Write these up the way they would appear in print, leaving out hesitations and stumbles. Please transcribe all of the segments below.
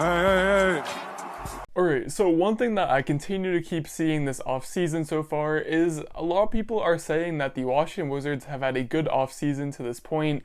Hey, hey, hey. Alright, so one thing that I continue to keep seeing this offseason so far is a lot of people are saying that the Washington Wizards have had a good offseason to this point,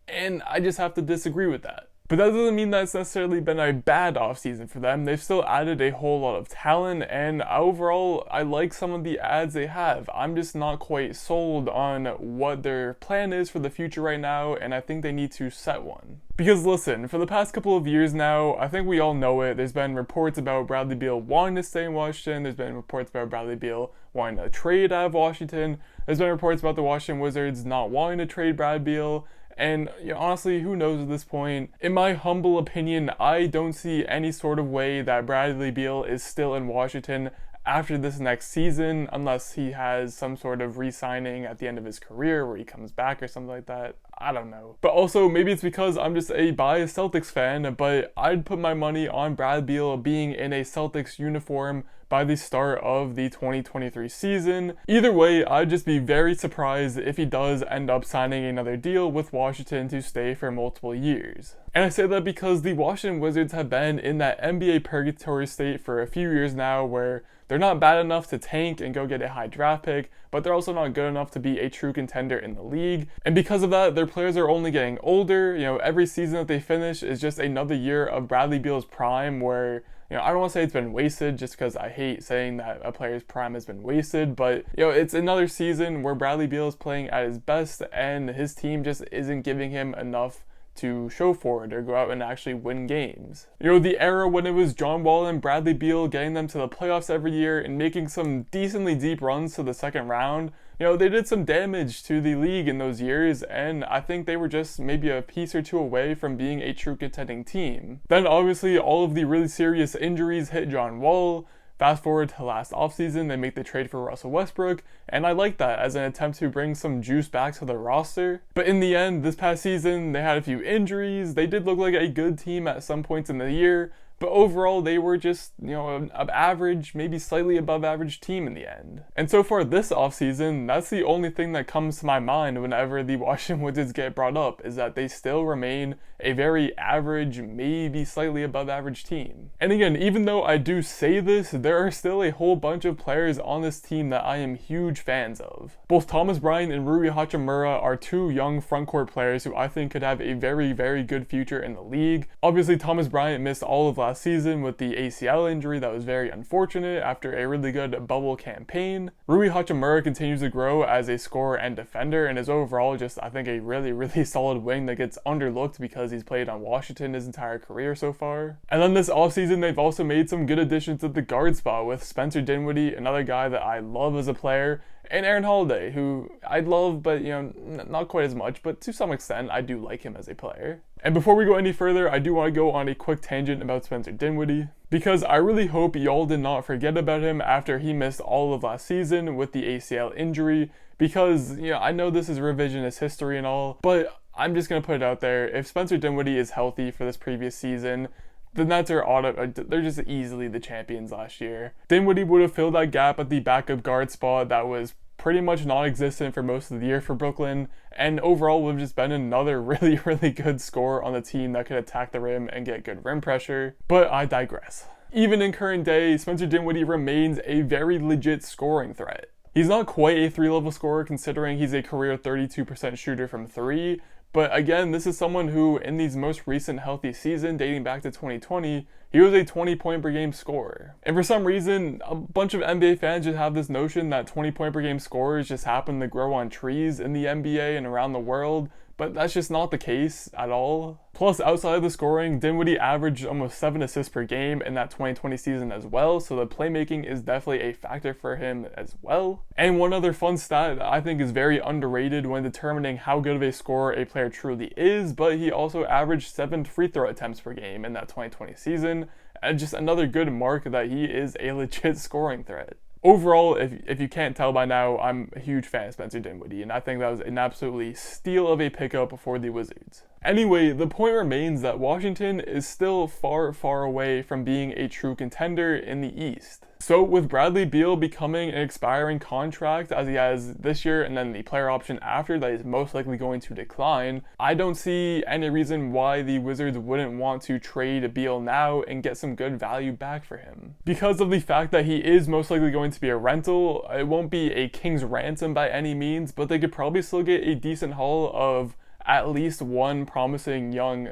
and I just have to disagree with that. But that doesn't mean that it's necessarily been a bad offseason for them. They've still added a whole lot of talent, and overall, I like some of the adds they have. I'm just not quite sold on what their plan is for the future right now, and I think they need to set one. Because listen, for the past couple of years now, I think we all know it, there's been reports about Bradley Beal wanting to stay in Washington, there's been reports about Bradley Beal wanting to trade out of Washington, there's been reports about the Washington Wizards not wanting to trade Brad Beal, and honestly, who knows at this point? In my humble opinion, I don't see any sort of way that Bradley Beal is still in Washington after this next season, unless he has some sort of re-signing at the end of his career where he comes back or something like that. I don't know. But also, maybe it's because I'm just a biased Celtics fan, but I'd put my money on Brad Beal being in a Celtics uniform by the start of the 2023 season. Either way, I'd just be very surprised if he does end up signing another deal with Washington to stay for multiple years. And I say that because the Washington Wizards have been in that NBA purgatory state for a few years now where they're not bad enough to tank and go get a high draft pick, but they're also not good enough to be a true contender in the league. And because of that, their players are only getting older. Every season that they finish is just another year of Bradley Beal's prime where I don't want to say it's been wasted just because I hate saying that a player's prime has been wasted, but it's another season where Bradley Beal is playing at his best and his team just isn't giving him enough to show for it or go out and actually win games. The era when it was John Wall and Bradley Beal getting them to the playoffs every year and making some decently deep runs to the second round, they did some damage to the league in those years, and I think they were just maybe a piece or two away from being a true contending team. Then obviously all of the really serious injuries hit John Wall. Fast forward to last offseason, they make the trade for Russell Westbrook, and I like that as an attempt to bring some juice back to the roster. But in the end, this past season, they had a few injuries. They did look like a good team at some points in the year, but overall they were just, an average, maybe slightly above average team in the end. And so far this offseason, that's the only thing that comes to my mind whenever the Washington Wizards get brought up, is that they still remain a very average, maybe slightly above average team. And again, even though I do say this, there are still a whole bunch of players on this team that I am huge fans of. Both Thomas Bryant and Rui Hachimura are two young frontcourt players who I think could have a very, very good future in the league. Obviously, Thomas Bryant missed all of last season with the ACL injury that was very unfortunate after a really good bubble campaign. Rui Hachimura continues to grow as a scorer and defender and is overall just, I think, a really, really solid wing that gets underlooked because he's played on Washington his entire career so far. And then this offseason, they've also made some good additions at the guard spot with Spencer Dinwiddie, another guy that I love as a player, and Aaron Holiday, who I love, but not quite as much, but to some extent, I do like him as a player. And before we go any further, I do want to go on a quick tangent about Spencer Dinwiddie, because I really hope y'all did not forget about him after he missed all of last season with the ACL injury, because, I know this is revisionist history and all, but I'm just going to put it out there, if Spencer Dinwiddie is healthy for this previous season, the Nets they're just easily the champions last year. Dinwiddie would have filled that gap at the backup guard spot that was pretty much non-existent for most of the year for Brooklyn, and overall would have just been another really, really good scorer on the team that could attack the rim and get good rim pressure. But I digress. Even in current day, Spencer Dinwiddie remains a very legit scoring threat. He's not quite a 3-level scorer considering he's a career 32% shooter from 3, but again, this is someone who, in these most recent healthy season dating back to 2020, he was a 20-point per game scorer. And for some reason, a bunch of NBA fans just have this notion that 20-point per game scorers just happen to grow on trees in the NBA and around the world, but that's just not the case at all. Plus, outside of the scoring, Dinwiddie averaged almost 7 assists per game in that 2020 season as well, so the playmaking is definitely a factor for him as well. And one other fun stat that I think is very underrated when determining how good of a scorer a player truly is, but he also averaged 7 free throw attempts per game in that 2020 season, and just another good mark that he is a legit scoring threat. Overall, if you can't tell by now, I'm a huge fan of Spencer Dinwiddie, and I think that was an absolutely steal of a pickup for the Wizards. Anyway, the point remains that Washington is still far, far away from being a true contender in the East. So with Bradley Beal becoming an expiring contract as he has this year and then the player option after that is most likely going to decline, I don't see any reason why the Wizards wouldn't want to trade Beal now and get some good value back for him. Because of the fact that he is most likely going to be a rental, it won't be a king's ransom by any means, but they could probably still get a decent haul of at least one promising young,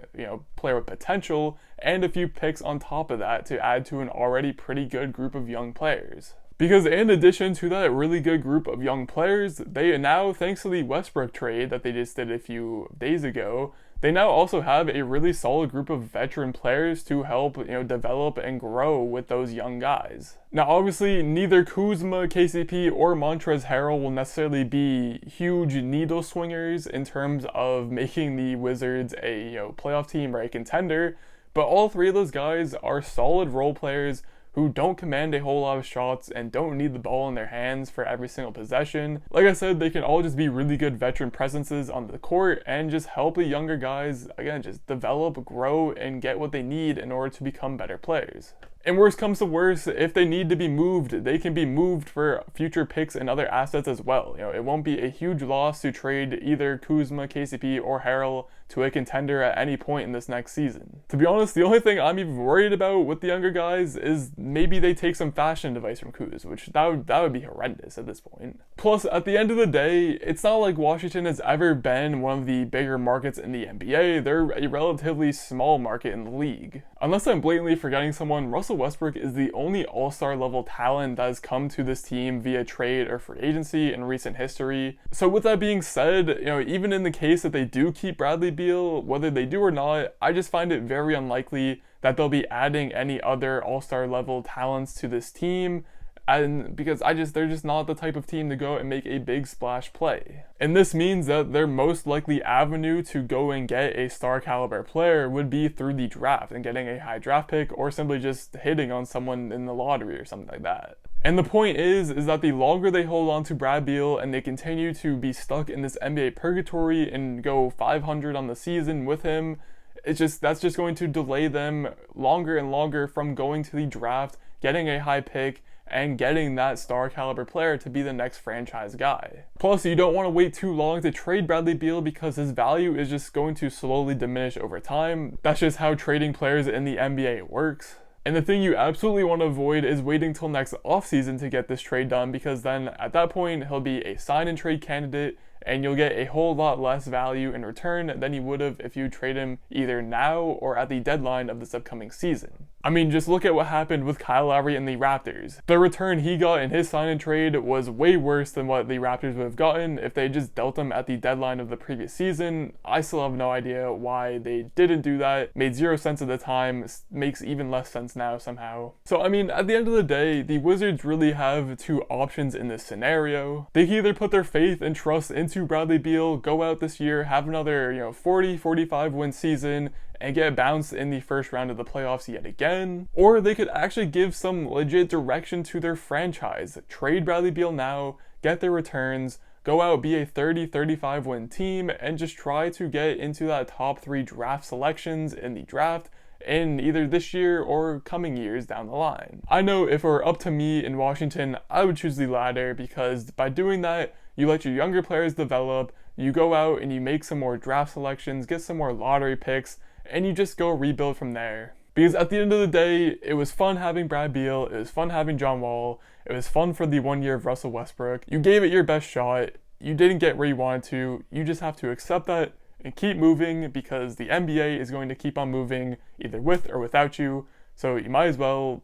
player with potential and a few picks on top of that to add to an already pretty good group of young players. Because in addition to that really good group of young players, they now, thanks to the Westbrook trade that they just did a few days ago, they now also have a really solid group of veteran players to help, develop and grow with those young guys. Now, obviously, neither Kuzma, KCP, or Montrezl Harrell will necessarily be huge needle swingers in terms of making the Wizards a, playoff team or a contender, but all three of those guys are solid role players who don't command a whole lot of shots and don't need the ball in their hands for every single possession. Like I said, they can all just be really good veteran presences on the court and just help the younger guys, again, just develop, grow, and get what they need in order to become better players. And worst comes to worst, if they need to be moved, they can be moved for future picks and other assets as well. It won't be a huge loss to trade either Kuzma, KCP, or Harrell to a contender at any point in this next season. To be honest, the only thing I'm even worried about with the younger guys is maybe they take some fashion advice from Kuz, which that would be horrendous at this point. Plus, at the end of the day, it's not like Washington has ever been one of the bigger markets in the NBA. They're a relatively small market in the league. Unless I'm blatantly forgetting someone, Russell Westbrook is the only all-star level talent that has come to this team via trade or free agency in recent history. So with that being said, even in the case that they do keep Bradley Beal, whether they do or not, I just find it very unlikely that they'll be adding any other all-star level talents to this team. And because they're just not the type of team to go and make a big splash play. And this means that their most likely avenue to go and get a star caliber player would be through the draft and getting a high draft pick or simply just hitting on someone in the lottery or something like that. And the point is that the longer they hold on to Brad Beal and they continue to be stuck in this NBA purgatory and go 500 on the season with him, that's just going to delay them longer and longer from going to the draft, getting a high pick, and getting that star caliber player to be the next franchise guy. Plus, you don't want to wait too long to trade Bradley Beal because his value is just going to slowly diminish over time. That's just how trading players in the NBA works. And the thing you absolutely want to avoid is waiting till next offseason to get this trade done, because then at that point he'll be a sign and trade candidate and you'll get a whole lot less value in return than you would have if you trade him either now or at the deadline of this upcoming season. I mean, just look at what happened with Kyle Lowry and the Raptors. The return he got in his sign and trade was way worse than what the Raptors would have gotten if they just dealt him at the deadline of the previous season. I still have no idea why they didn't do that. Made zero sense at the time, makes even less sense now somehow. So I mean, at the end of the day, the Wizards really have two options in this scenario. They can either put their faith and trust into Bradley Beal, go out this year, have another 40, 45 win season, and get bounced in the first round of the playoffs yet again. Or they could actually give some legit direction to their franchise. Trade Bradley Beal now, get their returns, go out, be a 30, 35 win team, and just try to get into that top 3 draft selections in the draft in either this year or coming years down the line. I know if it were up to me in Washington, I would choose the latter, because by doing that, you let your younger players develop, you go out and you make some more draft selections, get some more lottery picks, and you just go rebuild from there. Because at the end of the day, it was fun having Brad Beal, it was fun having John Wall, it was fun for the 1 year of Russell Westbrook. You gave it your best shot, you didn't get where you wanted to, you just have to accept that and keep moving, because the NBA is going to keep on moving either with or without you, so you might as well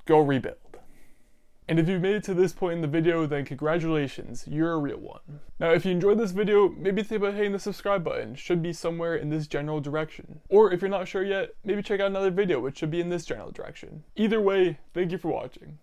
go rebuild. And if you've made it to this point in the video, then congratulations, you're a real one. Now, if you enjoyed this video, maybe think about hitting the subscribe button. Should be somewhere in this general direction. Or if you're not sure yet, maybe check out another video which should be in this general direction. Either way, thank you for watching.